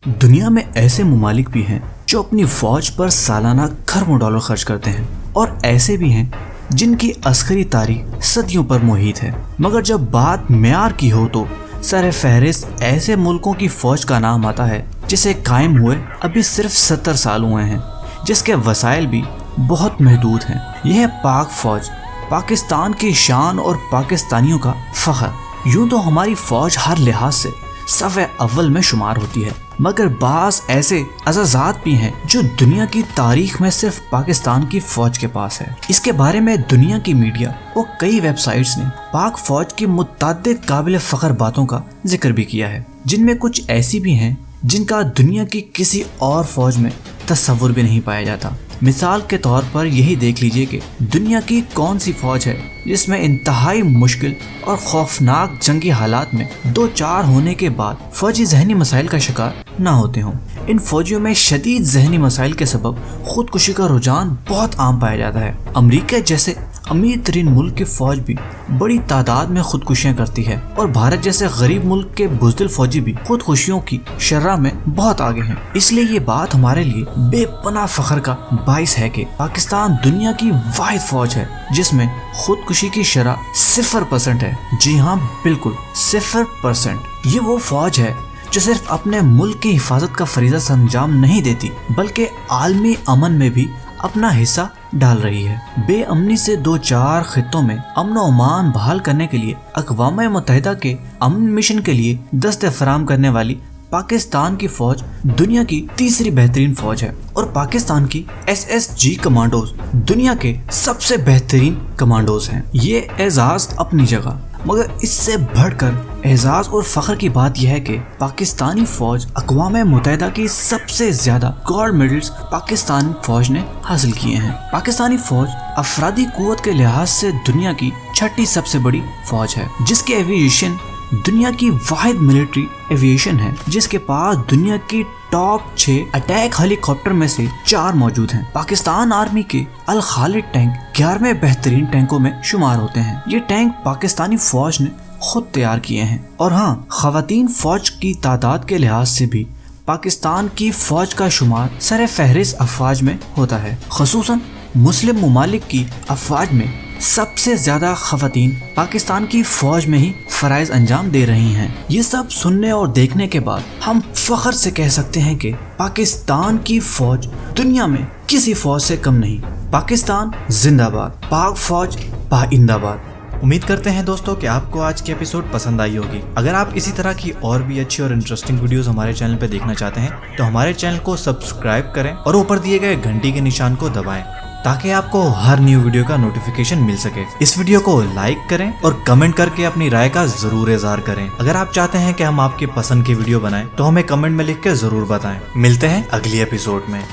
दुनिया में ऐसे ममालिक भी हैं जो अपनी फौज पर सालाना खरबों डॉलर खर्च करते हैं और ऐसे भी हैं जिनकी अस्करी तारीख सदियों पर मुहित है। मगर जब बात म्यार की हो तो सर फहरिस्त ऐसे मुल्कों की फौज का नाम आता है जिसे कायम हुए अभी सिर्फ 70 साल हुए हैं, जिसके वसाइल भी बहुत महदूद हैं। यह पाक फौज पाकिस्तान की शान और पाकिस्तानियों का फख्र। यूं तो हमारी फौज हर लिहाज से सफ़े अव्वल में शुमार होती है, मगर बाज़ ऐसे अज़ाज़ात भी हैं जो दुनिया की तारीख में सिर्फ पाकिस्तान की फौज के पास है। इसके बारे में दुनिया की मीडिया और कई वेबसाइट्स ने पाक फौज की मुतअद्दिद काबिल फ़ख्र बातों का जिक्र भी किया है, जिनमें कुछ ऐसी भी हैं जिनका दुनिया की किसी और फौज में तस्वुर भी नहीं पाया जाता। मिसाल के तौर पर यही देख लीजिए कि दुनिया की कौन सी फौज है जिसमें इंतहाई मुश्किल और खौफनाक जंगी हालात में दो चार होने के बाद फौजी जहनी मसाइल का शिकार ना होते हों। इन फौजियों में शदीद जहनी मसाइल के सबब खुदकुशी का रुझान बहुत आम पाया जाता है। अमेरिका जैसे अमीर तरीन मुल्क की फौज भी बड़ी तादाद में खुदकुशियां करती है और भारत जैसे गरीब मुल्क के बुज़दिल फौजी भी खुदकुशियों की शर्रा में बहुत आगे हैं। इसलिए ये बात हमारे लिए बेपनाह फख्र का बाइस है कि पाकिस्तान दुनिया की वाहिद फौज है जिसमें खुदकुशी की शरह 0% है। जी हाँ, बिल्कुल 0%। ये वो फौज है जो सिर्फ अपने मुल्क की हिफाजत का फरीज़ा अंजाम नहीं देती बल्कि आलमी अमन में भी अपना हिस्सा डाल रही है। बेअमनी से दो चार खित्तों में अमन और अमान बहाल करने के लिए अक़वाम मुत्तहिदा के अमन मिशन के लिए दस्ते फराम करने वाली पाकिस्तान की फौज दुनिया की तीसरी बेहतरीन फौज है और पाकिस्तान की SSG कमांडोज दुनिया के सबसे बेहतरीन कमांडोज हैं। ये एजाज अपनी जगह, मगर इससे बढ़कर एजाज और फख्र की बात यह है कि पाकिस्तानी फौज अक़वाम मुत्तहिदा की सबसे ज्यादा गोल्ड मेडल्स पाकिस्तानी फौज ने हासिल किए हैं। पाकिस्तानी फौज अफरादी कुव्वत के लिहाज से दुनिया की छठी सबसे बड़ी फौज है, जिसके एविएशन दुनिया की वाहिद मिलिट्री एविएशन है जिसके पास दुनिया की टॉप 6 अटैक हेलीकॉप्टर में से 4 मौजूद हैं। पाकिस्तान आर्मी के अल खालिद टैंक 11वें बेहतरीन टैंकों में शुमार होते हैं। ये टैंक पाकिस्तानी फौज ने खुद तैयार किए हैं और हाँ, खवातीन फौज की तादाद के लिहाज से भी पाकिस्तान की फौज का शुमार सर फहरिस्त अफवाज में होता है। खुसूसन मुस्लिम ममालिक की अफवाज में सबसे ज्यादा खवातीन पाकिस्तान की फौज में ही फराइज अंजाम दे रही हैं। ये सब सुनने और देखने के बाद हम फख्र से कह सकते हैं कि पाकिस्तान की फौज दुनिया में किसी फौज से कम नहीं। पाकिस्तान जिंदाबाद, पाक फौज पाइंदाबाद। उम्मीद करते हैं दोस्तों कि आपको आज की एपिसोड पसंद आई होगी। अगर आप इसी तरह की और भी अच्छी और इंटरेस्टिंग वीडियोस हमारे चैनल पे देखना चाहते हैं तो हमारे चैनल को सब्सक्राइब करें और ऊपर दिए गए घंटी के निशान को दबाएं ताकि आपको हर न्यू वीडियो का नोटिफिकेशन मिल सके। इस वीडियो को लाइक करें और कमेंट करके अपनी राय का जरूर इज़हार करें। अगर आप चाहते हैं कि हम आपके पसंद की वीडियो बनाएं तो हमें कमेंट में लिख के जरूर बताएं। मिलते हैं अगली एपिसोड में।